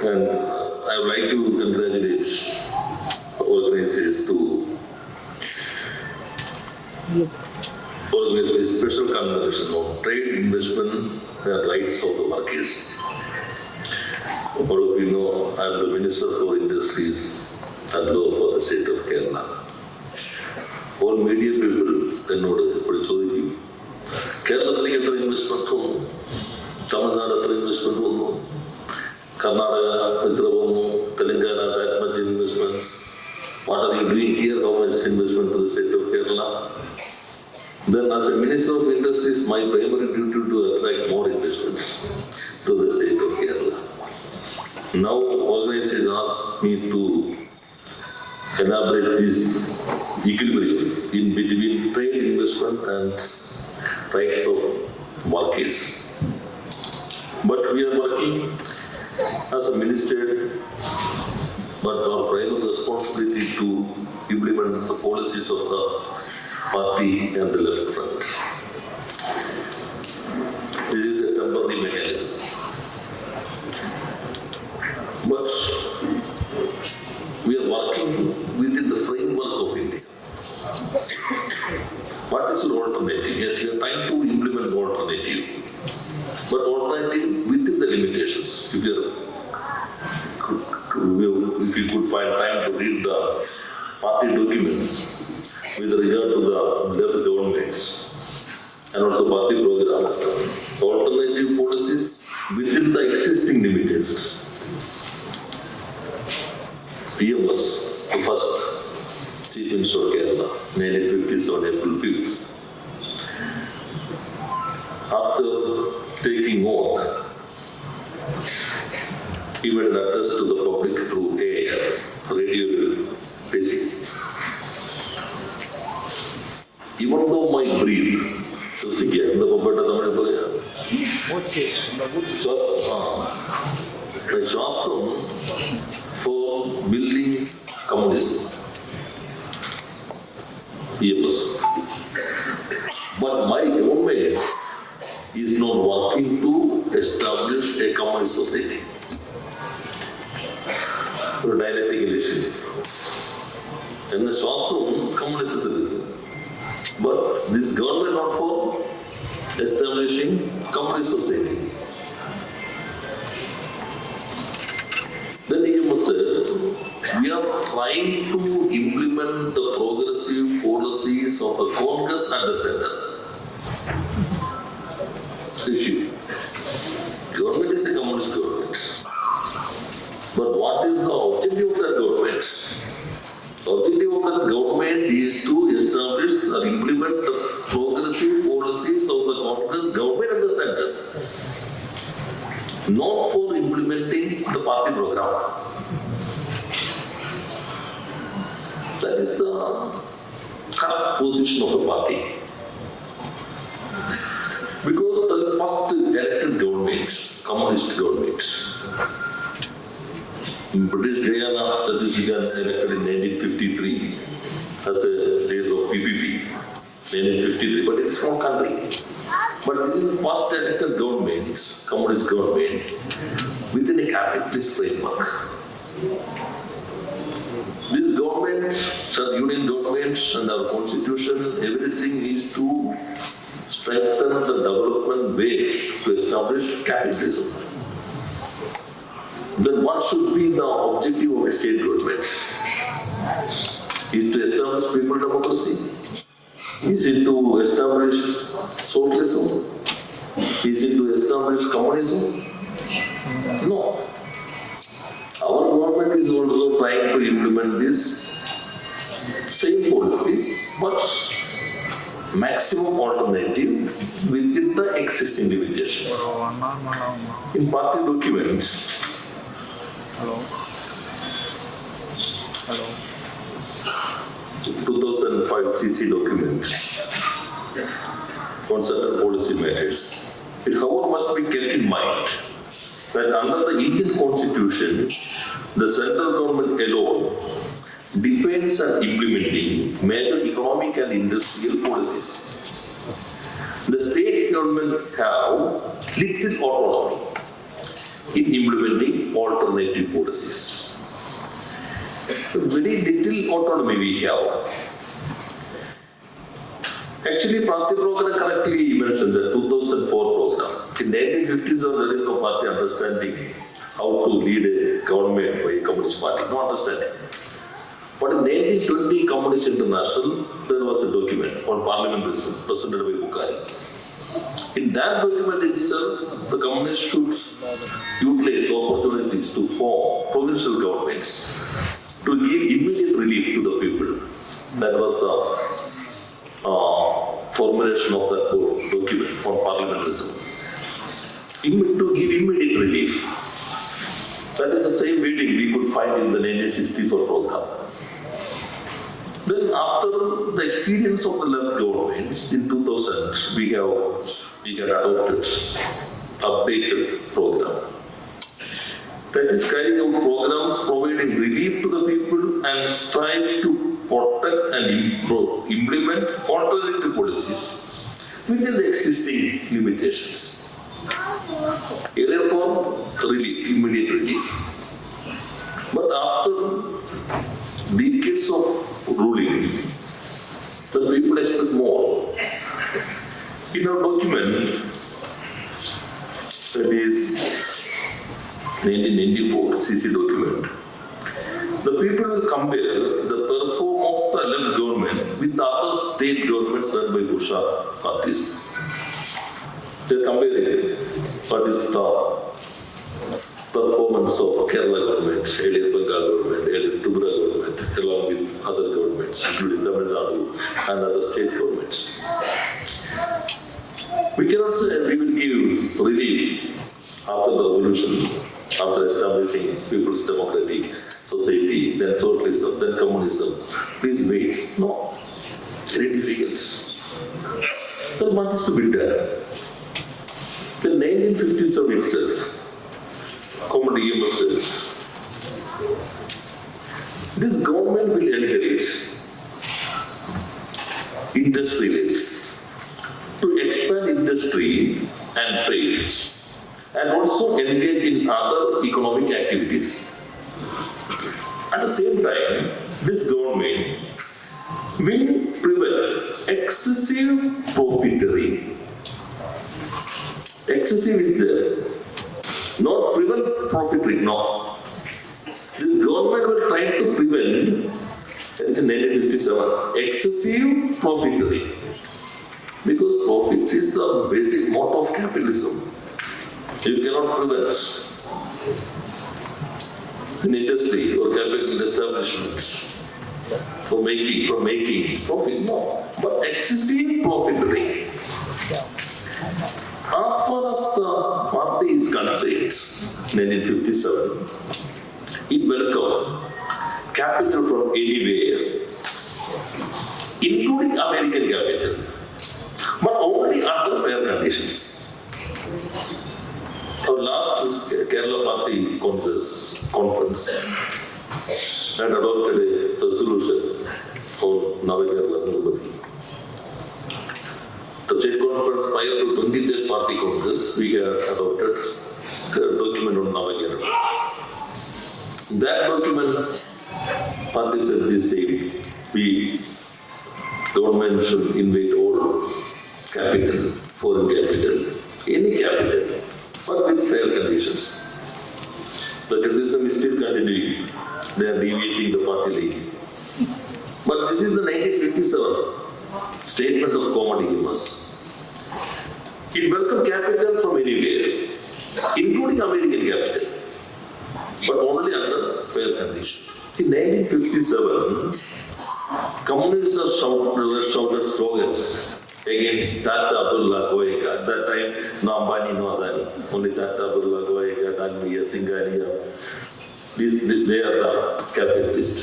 And I would like to congratulate organizers to organize this special conversation on trade, investment, and rights of the workers. All of you know, I am the Minister for Industries and Law for the state of Kerala. All media people എന്നോട് എപ്പോഴും ചോദിക്കും, കേരളത്തിലേക്ക് എത്ര investment വന്നു, തമിഴ്നാട് എത്ര investment വന്നു, കർണാടക എത്ര വന്നു, Telangana that much investment, what are you doing here, how much investment to the state of Kerala? Then as a Minister of Industries, my primary duty to attract more investments to the state of Kerala. Now organizers ask me to elaborate this equilibrium in between trade, investment and rights of workers. But we are working as a minister, but our primary responsibility to implement the policies of the party and the left front. This is a temporary mechanism. But we are working within the framework of India. What is the alternative? Yes, we are trying to implement alternative. But alternative within the limitations. If you could find time to read the party documents with regard to the left governments and also party program, alternative policies within the existing limitations. PM was the first Chief Minister of Kerala, 1950s on April 5th. After taking oath, he made an address to the public through air, radio, basic. Even though my breathe, my shasam for building communism. Yes. But my government is not working to establish a communist society. Dialectic relationship. And the shasam communism. But this government not for establishing communist society. Then he must say, we are trying to implement the progressive policies of the Congress and the center. See, government is a communist government. But what is the objective of that government? The objective of that government is to establish or implement the progressive policies of the Congress government and the center. Not for implementing the party program. That is the correct position of the party. Because the first elected government, communist government, in British Guyana, that is elected in 1953 as the leader of PPP, 1953, but it's a small country. But this is the first elected government, communist government, within a capitalist framework. This government, union government and our constitution, everything is to strengthen the development way to establish capitalism. Then what should be the objective of a state government? Is to establish people democracy? Is it to establish socialism? Is it to establish communism? No. Our government is also trying to implement this same policies, but maximum alternative within the existing limitation. In party documents, 2005 CC document on certain policy matters. It however must be kept in mind that under the Indian Constitution, the central government alone defines and implementing major economic and industrial policies. The state government have little autonomy in implementing alternative policies. Very little autonomy we have. Actually, party program correctly mentioned the 2004 program. In 1950s, there is no party understanding how to lead a government by a communist party. No understanding. But in 1920 Communist International, there was a document on parliamentarism presented by Bukhari. In that document itself, the communists should utilize the opportunities to form provincial governments to give immediate relief to the people. That was the formulation of that document on parliamentarism. To give immediate relief. That is the same reading we could find in the 1964 program. Then after the experience of the left governments in 2000, we had adopted updated program. That is carrying out programs providing relief to the people and strive to protect and implement alternative policies within the existing limitations. Earlier form, relief, immediate relief. But after decades of ruling, the people expect more. In our document, that is 1994 CC document, the people will compare the perform of the left government with the other state governments run by Busha parties. They are comparing what is the performance of Kerala government, earlier Bengal government, earlier Tripura government, along with other governments, including Tamilnadu and other state governments. We cannot say we will give relief after the revolution, after establishing People's Democratic Society, then socialism, then communism. Please wait. No, very difficult. But what is to be done? In 1957 itself, Community itself, this government will encourage industrialists to expand industry and trade and also engage in other economic activities. At the same time, this government will prevent excessive profiteering. Excessive is there. Not prevent profiteering, no. This government will try to prevent, that is in 1957, excessive profiteering. Because profit is the basic motto of capitalism. You cannot prevent an industry or capital establishment from making profit, no. But excessive profiteering. As far as the party is concerned, 1957, it welcomed capital from anywhere, including American capital, but only under fair conditions. Our last Kerala Party conference had adopted a resolution on Navakerala Movement. The state conference prior to 23rd Party Congress, we have adopted a document on Navakerala. That document, party said the same. Government should invite all capital, foreign capital, any capital, but with fair conditions. The capitalism is still continuing. They are deviating the party line. But this is the 1957 statement of common humors. It welcomed capital from anywhere, including American capital, but only under fair conditions. In 1957, communists were shouted slogans against Tata, Birla, Goenka. At that time, no Ambani, no Adani. Only Tata, Birla, Goenka, Dalmia, Singhania. They are the capitalists.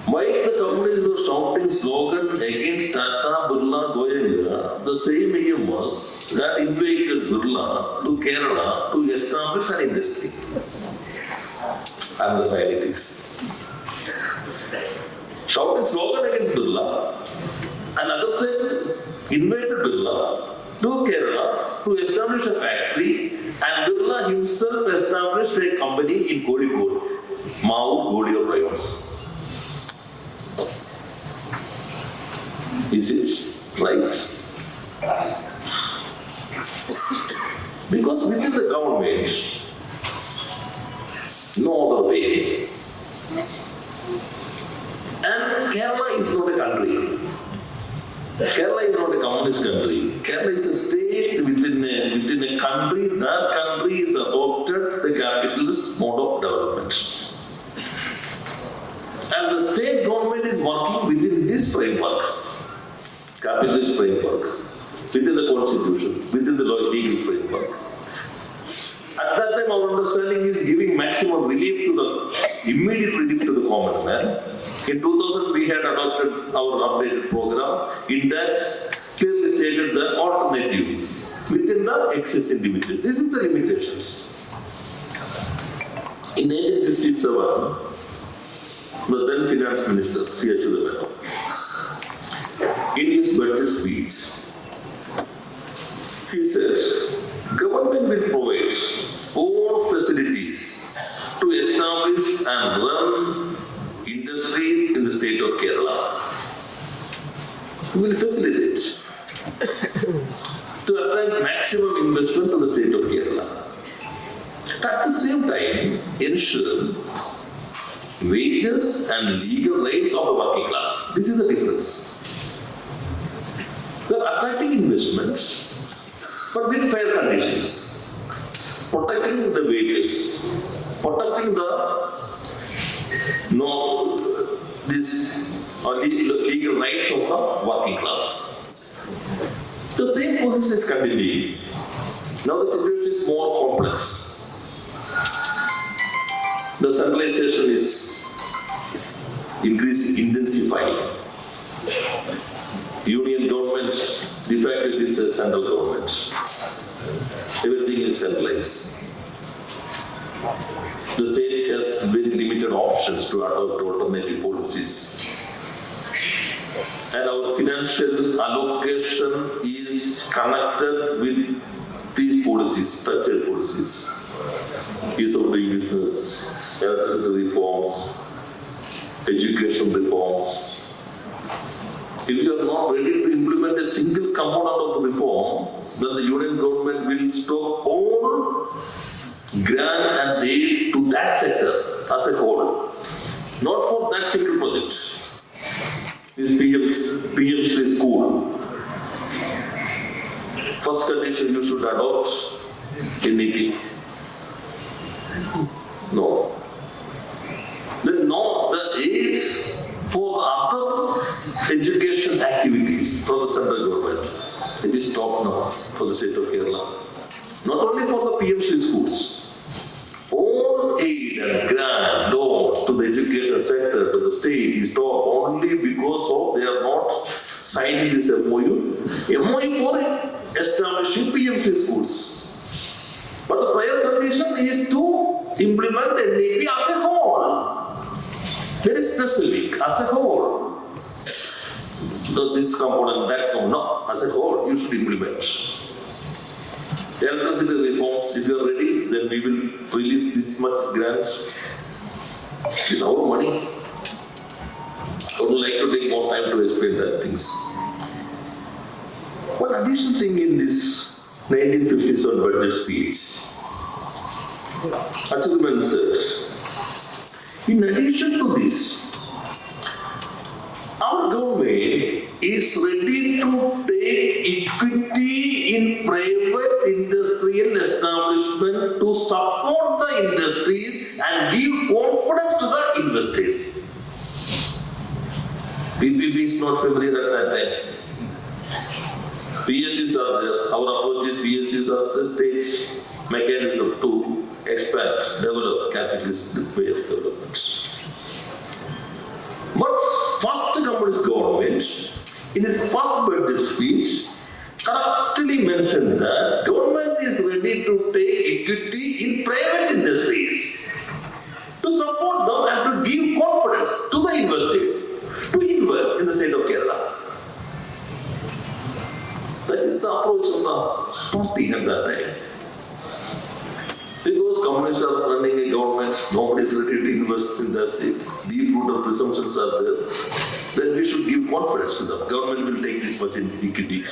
While the communists were shouting slogans against Tata, Birla, Goenka, the same EMS that invited Birla to Kerala to establish an industry. And the politics. Shouting slogan against Birla, and others said, invited Birla, to Kerala to establish a factory, and Birla himself established a company in Kozhikode, Mau Godiyo Rayons. Is it right? Because within the government, no other way. And Kerala is not a country. Kerala is not a communist country. Kerala is a state within a country. That country is adopted the capitalist mode of development. And the state government is working within this framework, capitalist framework, within the constitution, within the legal framework. At that time, our understanding is giving maximum relief to the, immediate relief to the common man. In 2000, we had adopted our updated program. In that, clearly stated the alternative within the excess individual. This is the limitations. In 1957, the then finance minister, C.H. Udayanath, in his budget speech, he said, government will provide all facilities to establish and run industries in the state of Kerala. We will facilitate to attract maximum investment to the state of Kerala. At the same time, ensure wages and legal rights of the working class. This is the difference. We are attracting investments, but with fair conditions, protecting the wages, protecting the legal rights of the working class. The same position is continuing. Now the situation is more complex. The centralization is increasing, intensifying. Union government, de facto it is a central government. Everything is centralized. The state has very limited options to adopt alternative policies. And our financial allocation is connected with these policies, structured policies. Ease of doing business, electricity reforms, education reforms. If you are not ready to implement a single component of the reform, then the union government will stop all grant and aid to that sector as a whole, not for that single project. This PM Sri school. First condition, you should adopt NEP. No. Then no, the aid for other education activities from the central government. It is stopped now for the state of Kerala. Not only for the PM Sri schools. All aid and grant, loans to the education sector, to the state is stopped only because of they are not signing this MOU. MOU for establishing PM Sri schools. But the prior condition is to implement the NEP as a whole. Very specific, as a whole. So this component, that component, no, as a whole, you should implement. Electricity reforms, if you are ready, then we will release this much grant. It's our money. I would like to take more time to explain that things. One additional thing in this 1957 budget speech, Achuman says, in addition to this, our government is ready to take equity in private industrial establishment to support the industries and give confidence to the investors. PPP is not familiar at that time. PSUs are there. Our approach is PSUs are the stage mechanism to expand, develop capitalist way of development. But first communist government, in its first budget speech, correctly mentioned that government is ready to take equity in private industries to support them and to give confidence to the investors to invest in the state of Kerala. That is the approach of the running a government, nobody is ready to invest in the state, deep-rooted presumptions are there, then we should give confidence to them. Government will take this much in equity.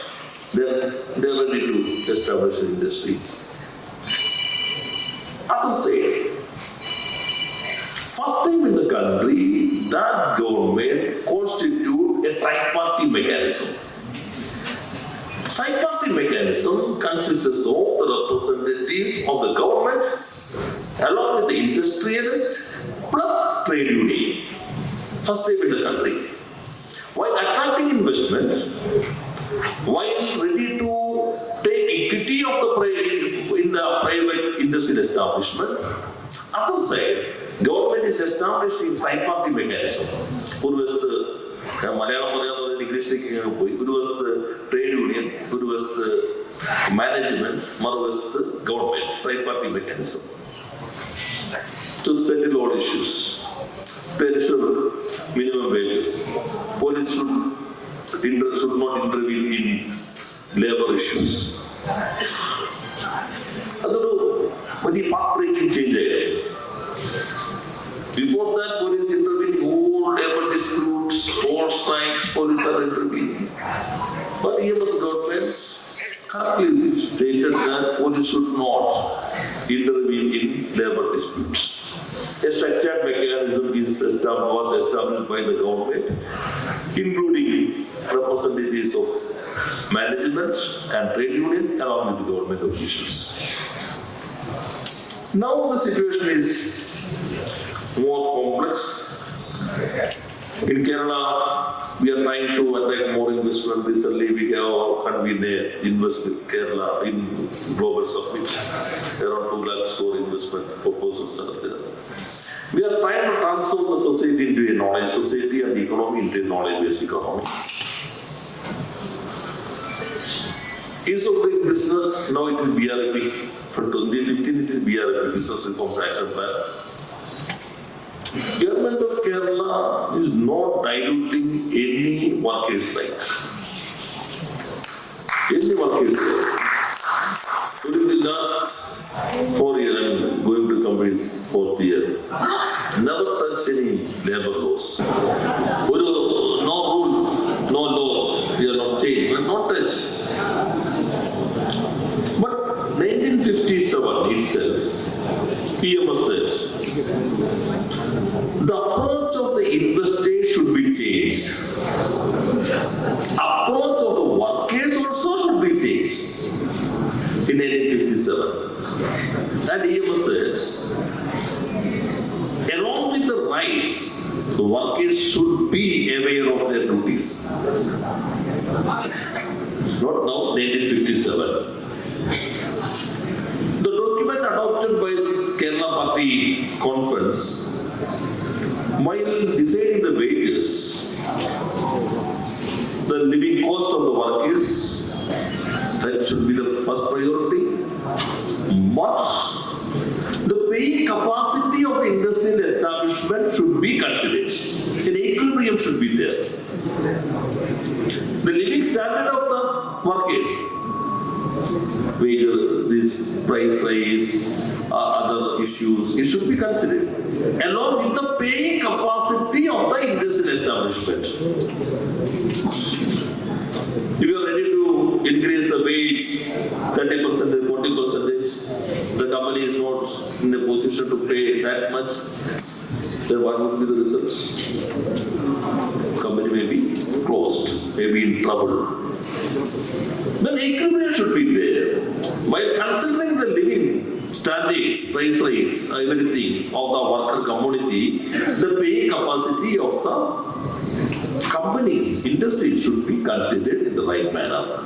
Then they are ready to establish an industry. Others say, first time in the country, that government constitute a tripartite mechanism. Tripartite mechanism consists of the representatives of the government along with the industrialist plus trade union. First time in the country. While attracting investment, while ready to take equity of in the private industrial establishment, other side, government is establishing tripartite mechanism. One was the English trade union, one was the management, one was the government, tripartite mechanism. To settle all issues, to ensure minimum wages. Police should not intervene in labor issues. But the path-breaking change. Before that, police intervened, all labor disputes, all strikes, police are intervening. But EMS government correctly stated that police should not intervene in labor disputes. A structured mechanism was established by the government, including representatives of management and trade union along with the government officials. Now the situation is more complex. In Kerala, we are trying to attract more investment. Recently, we have convened an investment Kerala in global summit. Around 2 lakh crore investment proposals are there. We are trying to transform the society into a knowledge society and the economy into a knowledge-based economy. Ease of doing business, now it is BRP. From 2015, it is BRP, Business Reforms Action Plan. Government of Kerala is not diluting any workers' rights. Any workers' rights. During the last 4 years, I am going to complete 4th year. Never touch any labor laws. No rules, no laws. We are not changed. We are not touched. But 1957 itself, PM said, the approach of the investor should be changed. Approach of the workers also should be changed. In 1857. And EM says, along with the rights, the workers should be aware of their duties. Not now, 1957. The document adopted by the Kerala Party Conference, while deciding the wages, the living cost of the workers, that should be the first priority. But the paying capacity of the industrial establishment should be considered. An equilibrium should be there. The living standard of the workers, whether this price rise, other issues, it should be considered. Along with the paying capacity of the industrial establishment. If you are ready to increase the wage 30%, 40%, the company is not in a position to pay that much, then what would be the result? Company may be closed, may be in trouble. Then equilibrium should be there. While considering the living standards, price rates, everything of the worker community, the paying capacity of the companies, industry should be considered in the right manner.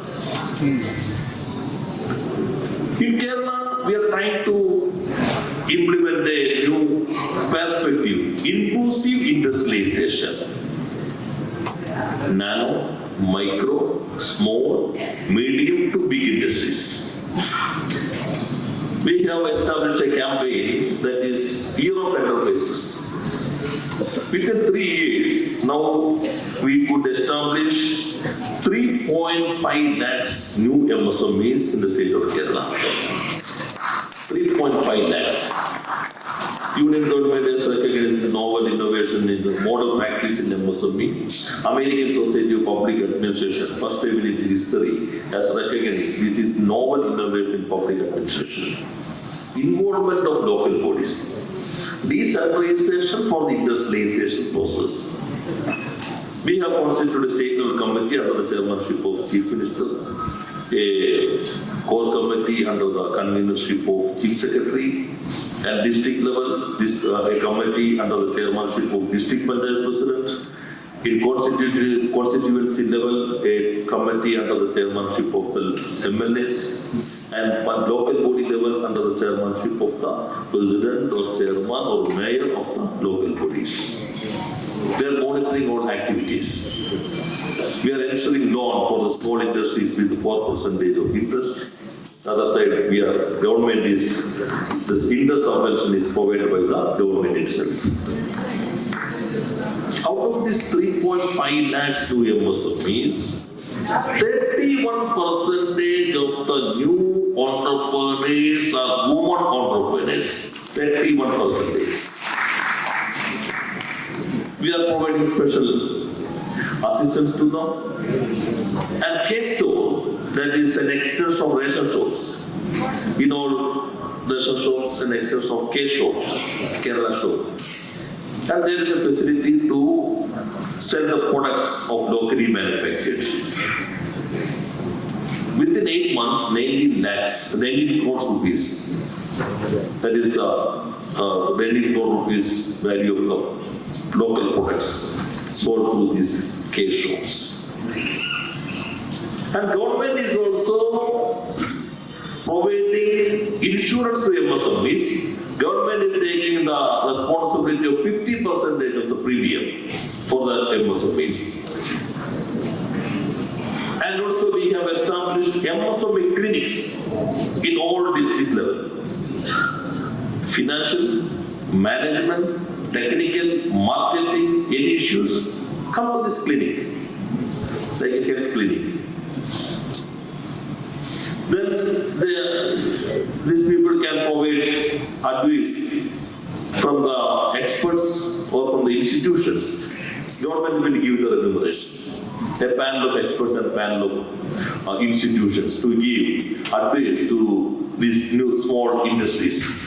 In Kerala, we are trying to implement a new perspective, inclusive industrialization. Nano, micro, small, medium to big industries. We have established a campaign that is Year of Enterprises. Within 3 years, now we could establish 3.5 lakhs new MSMEs in the state of Kerala. 3.5 lakhs. Union government has recognized the novel innovation in the model practice in MSME. American Society of Public Administration, first time in its history, has recognized this is novel innovation in public administration. Involvement of local bodies. Decentralization for the industrialization process. We have constituted a state level committee under the chairmanship of Chief Minister, a core committee under the convenorship of Chief Secretary, and district level, a committee under the chairmanship of District Panchayat President. In constituency level, a committee under the chairmanship of the MLAs, and local body level under the chairmanship of the president or chairman or mayor of the local bodies. We are monitoring all activities. We are ensuring loan for the small industries with 4% of interest. Other side, government is, this interest subvention is provided by the government itself. Out of this 3.5 lakhs to MSMEs, 31% of the new entrepreneurs are women entrepreneurs. 31%. We are providing special assistance to them. And K-Store, that is an extension of ration shops. In all ration shops, an extension of K-Shop, Kerala shop. And there is a facility to sell the products of locally manufactured. Within 8 months, 19 crores rupees. That is the 19 crore rupees value of the local products sold to these K shops. And government is also providing insurance to MSMEs. Government is taking the responsibility of 50% of the premium for the MSMEs. And also we have established MSME clinics in all district level. Financial, management, technical, marketing, any issues, come to this clinic, like a health clinic. Then these people can provide advice from the experts or from the institutions. Government will give the remuneration. A panel of experts and panel of institutions to give advice to these new small industries.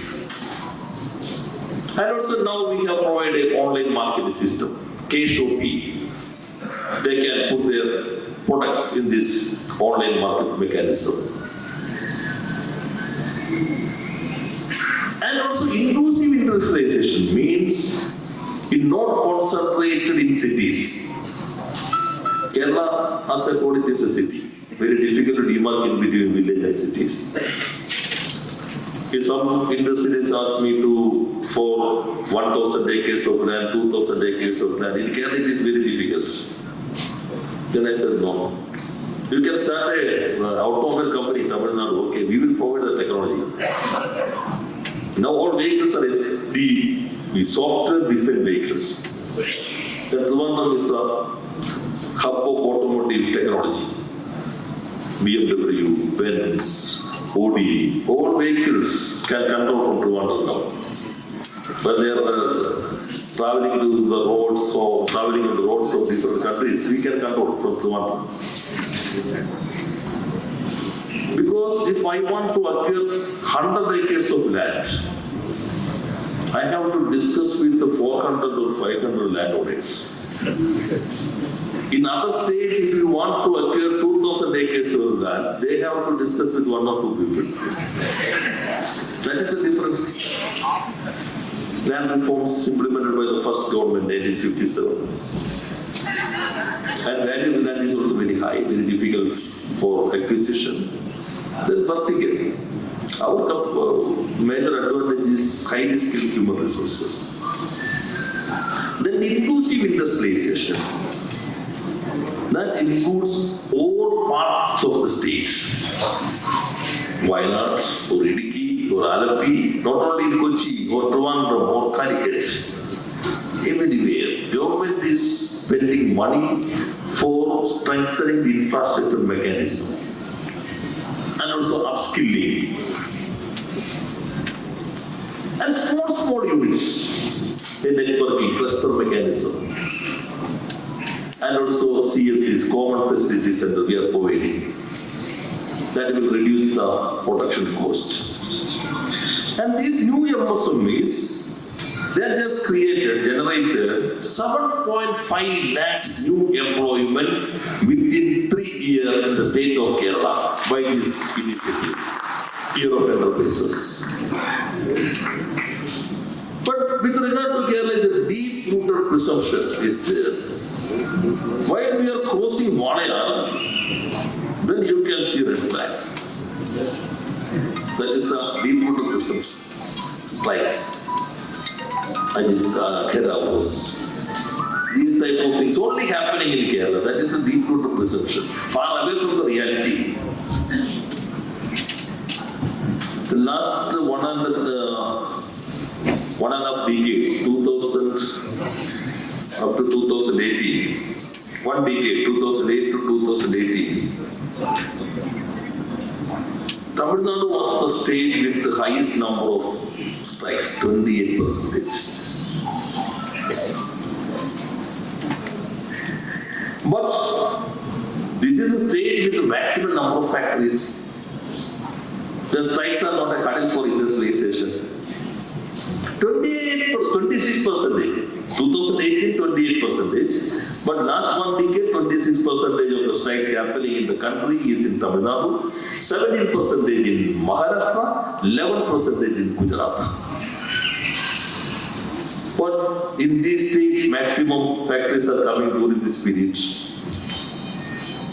And also now we have provided an online marketing system, KSOP. They can put their products in this online market mechanism. And also inclusive industrialization means it's not concentrated in cities. Kerala, as I call it, is a city. Very difficult to demarcate between village and cities. If some industries ask me for 1,000 acres of land, 2,000 acres of land, in Kerala it is very difficult. Then I said, no. You can start an automobile company in Tamilnadu, okay, we will provide the technology. Now all vehicles are the software-defined vehicles. That one is the hub of automotive technology. BMW, Benz, Audi, all vehicles can control from Trivandrum now. When they are traveling to the roads or traveling on the roads of different countries, we can control from Trivandrum. Because if I want to acquire 100 acres of land, I have to discuss with the 400 or 500 landowners. In other states, if you want to acquire 2,000 acres of land, they have to discuss with 1 or 2 people. That is the difference. Land reforms implemented by the first government in 1857. And value of the land is also very high, very difficult for acquisition. Then vertical. Our major advantage is highly skilled human resources. Then inclusive industrialization. That includes all parts of the state. Wayanad or Idiki or Alapi, not only in Kochi or Trivandrum or Calicut. Everywhere, government is spending money for strengthening the infrastructure mechanism and also upskilling. And and small units, a networking, cluster mechanism, and also CFCs, common facility center we are providing. That will reduce the production cost. And these new MSMEs, they just generated 7.5 lakhs new employment within 3 years in the state of Kerala by this initiative, Year of Enterprises. But with regard to Kerala, is a deep-rooted presumption is there. While we are crossing Valaya, then you can see red flag. That is the deep-rooted presumption. Strikes, Kerala. These type of things only happening in Kerala. That is the deep-rooted presumption, far away from the reality. The last 1.5 decades, 2000 up to 2018, 1 decade, 2008 to 2018, Tamilnadu was the state with the highest number of strikes, 28%. But this is a state with the maximum number of factories. The strikes are not a hurdle for industrialization. 26%, 2018, 28%. But last 1 decade, 26% of the strikes happening in the country is in Tamil Nadu, 17% in Maharashtra, 11% in Gujarat. But in these states, maximum factories are coming during this period.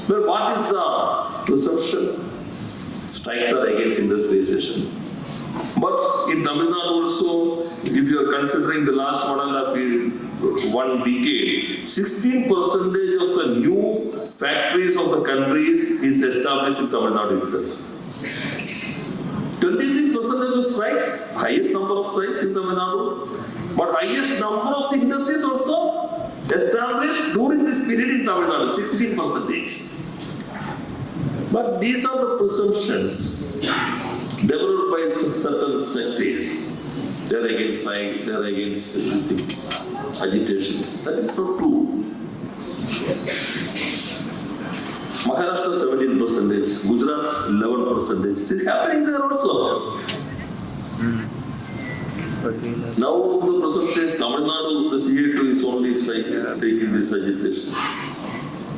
Well, what is the perception? Strikes are against industrialization. But in Tamil Nadu also, if you are considering the last 1 decade, 16% of the new factories of the countries is established in Tamil Nadu itself. 26% of strikes, highest number of strikes in Tamil Nadu, but highest number of the industries also established during this period in Tamil Nadu, 16%. But these are the presumptions developed by certain sectors. They are against strikes, they are against things, agitations. That is not true. Maharashtra 17%, Gujarat 11%. It is happening there also. Now the presumption is Tamil Nadu, the CA2 is only taking this agitation.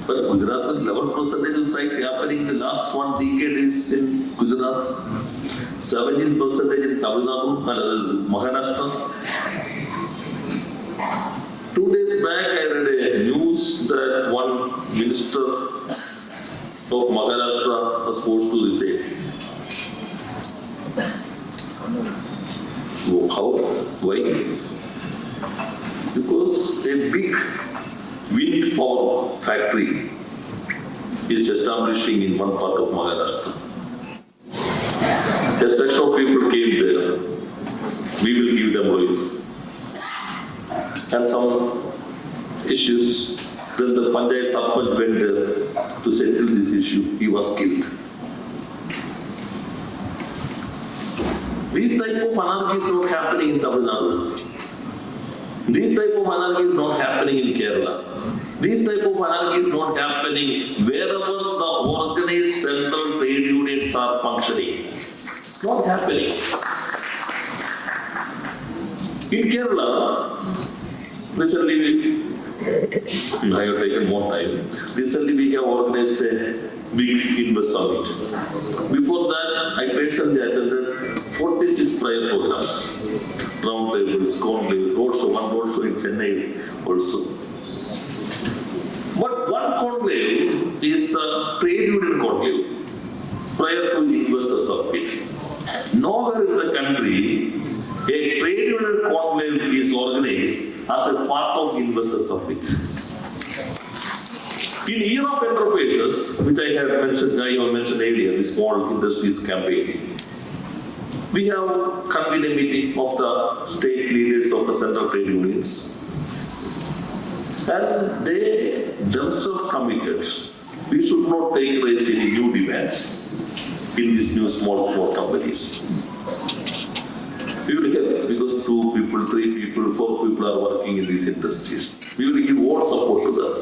But Gujarat, 11% of strikes happening in the last 1 decade is in Gujarat, 17% in Tamil Nadu, Maharashtra. 2 days back, I read a news that one minister of Maharashtra was forced to resign. How? Why? Because a big wind power factory is establishing in one part of Maharashtra. A section of people came there. We will give them voice. And some issues. Then the Panchayat Sarpanch went there to settle this issue. He was killed. This type of anarchy is not happening in Tamil Nadu. This type of anarchy is not happening in Kerala. This type of anarchy is not happening wherever the organized central trade units are functioning. It's not happening. In Kerala, recently I have taken more time. Recently we have organized a big Invest Summit. Before that, I personally attended 46 prior programs. Round tables, conclaves, roadshow, one roadshow in Chennai also. But one conclave is the trade union conclave prior to the investor summit. Nowhere in the country a trade union conclave is organized as a part of investor summit. In Year of Enterprises, which I have mentioned earlier, the small industries campaign, we have convened a meeting of the state leaders of the central trade unions, and they themselves committed we should not take raise any new demands in these new small companies. We will help because 2 people, 3 people, 4 people are working in these industries. We will give all support to them.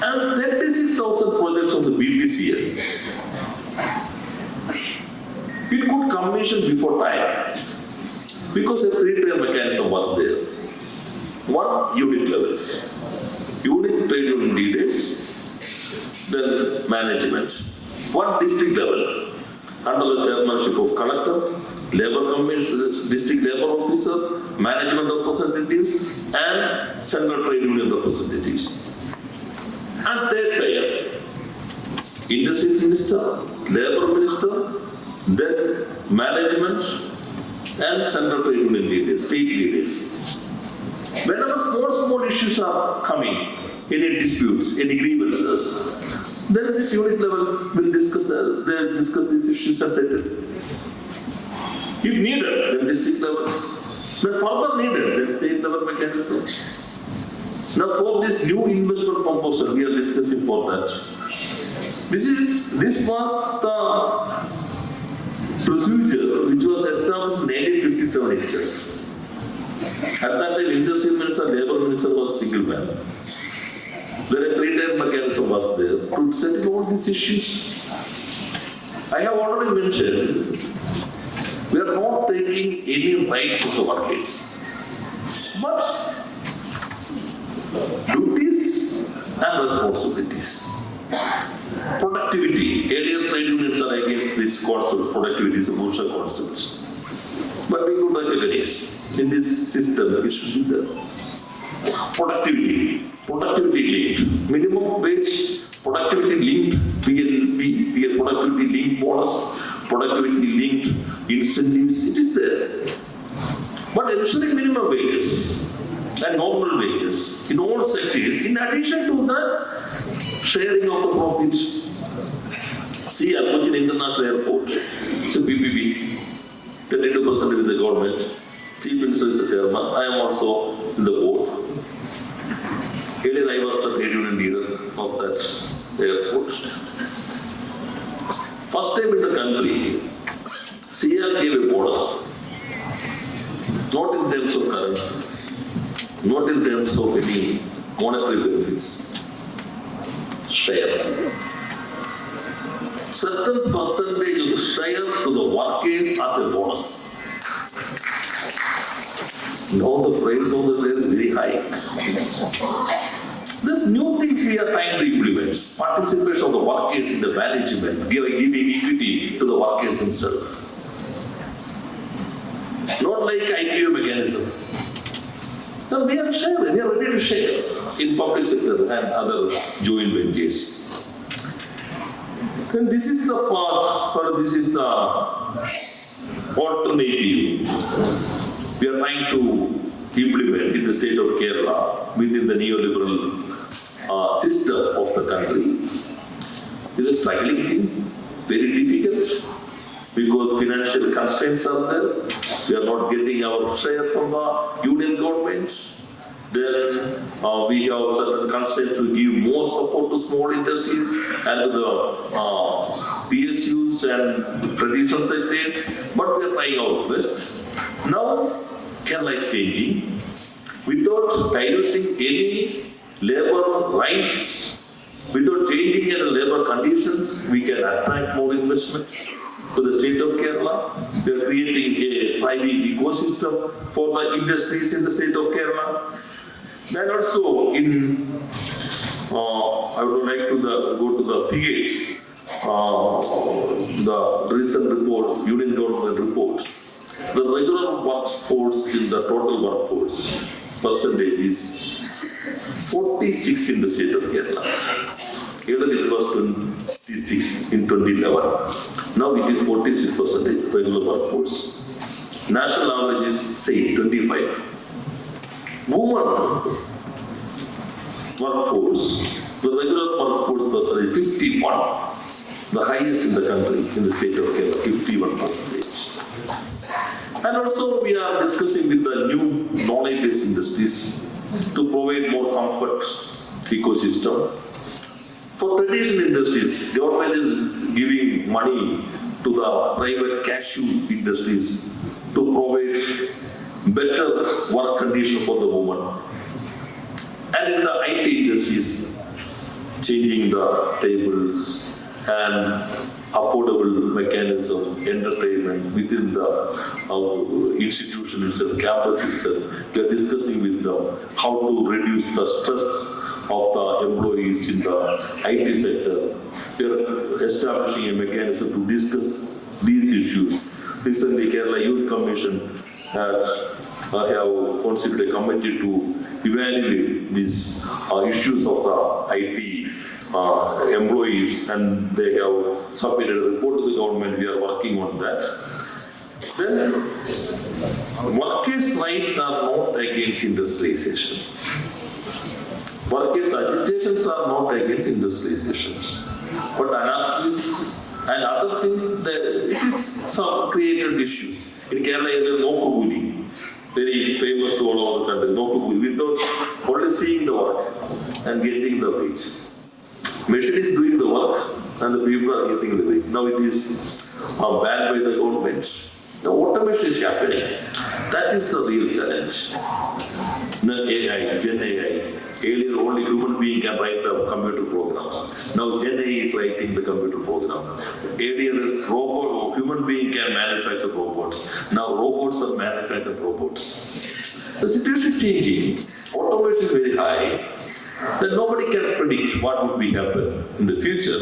And 36,000 projects of the BPCL. It could commission before time because a free-trade mechanism was there. 1 unit level, unit trade union leaders, then management. 1 district level, under the chairmanship of collector, labor commission, district labor officer, management representatives, and central trade union representatives. And third tier, industries minister, labor minister, then management and central trade union leaders, state leaders. Whenever small issues are coming, any disputes, any grievances, then this unit level will discuss these issues and settle. If needed, then district level. Then further needed, then state level mechanism. Now for this new investment proposal, we are discussing for that. This was the procedure which was established in 1857 itself. At that time, industry minister, labor minister was single man. Then a 3-tier mechanism was there to settle all these issues. I have already mentioned, we are not taking any rights of the workers, but duties and responsibilities. Productivity. Earlier trade unions are against this concept. Productivity is a bullshit concept. But we could recognize in this system it should be there. Productivity linked. Minimum wage, productivity linked PLP, productivity linked bonus, productivity linked incentives. It is there. But ensuring minimum wages and normal wages in all sectors, in addition to the sharing of the profit. See, I put in international airport, it's a PPP, 32% is the government, Chief Minister is the chairman, I am also in the board. Earlier I was the trade union leader of that airport. First time in the country, CR gave a bonus, not in terms of currency, not in terms of any monetary benefits. Share. Certain percentage of the share to the workers as a bonus. Now the price of the share is very high. There's new things we are trying to implement. Participation of the workers in the management, giving equity to the workers themselves. Not like IPO mechanism. So we are sharing, we are ready to share in public sector and other joint ventures. And this is the path, or this is the alternative we are trying to implement in the state of Kerala within the neoliberal system of the country. It's a struggling thing, very difficult, because financial constraints are there. We are not getting our share from the union government. Then we have certain constraints to give more support to small industries and to the PSUs and traditional sectors, but we are trying our best. Now, Kerala is changing without diluting any labor rights, without changing any labor conditions. We can attract more investment to the state of Kerala. We are creating a thriving ecosystem for the industries in the state of Kerala. Then also I would like to go to the figures. The recent report, Union Government report, the regular workforce in the total workforce percentage is 46 in the state of Kerala. Earlier it was 26 in 2011. Now it is 46% regular workforce. National average is, say, 25. Women workforce, the regular workforce percentage is 51, the highest in the country, in the state of Kerala, 51%. And also we are discussing with the new knowledge-based industries to provide more comfort ecosystem. For traditional industries, government is giving money to the private cashew industries to provide better work conditions for the women. And in the IT industries, changing the tables and affordable mechanism, entertainment within the institution itself, campus itself. We are discussing with them how to reduce the stress of the employees in the IT sector. We are establishing a mechanism to discuss these issues. Recently, Kerala Youth Commission has have constituted a committee to evaluate these issues of the IT employees, and they have submitted a report to the government. We are working on that. Then, workers' rights are not against industrialization. Workers' agitations are not against industrializations. But anarchists and other things, it is some created issues. In Kerala, there is no kuguli, very famous to all over the country, no kuguli, without only seeing the work and getting the wage. Machine is doing the work and the people are getting the wage. Now it is banned by the government. Now automation is happening. That is the real challenge. Now AI, Gen AI. Earlier only human being can write the computer programs. Now Gen AI is writing the computer program. Earlier human being can manufacture robots. Now robots are manufacturing robots. The situation is changing. Automation is very high. Then nobody can predict what would be happen in the future.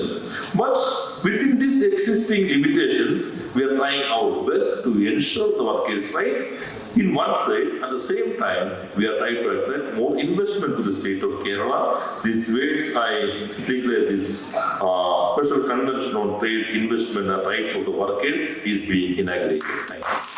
But within these existing limitations, we are trying our best to ensure the workers' right in one side. At the same time, we are trying to attract more investment to the state of Kerala. These ways, I declare this special convention on trade, investment and rights of the worker is being inaugurated. Thank you.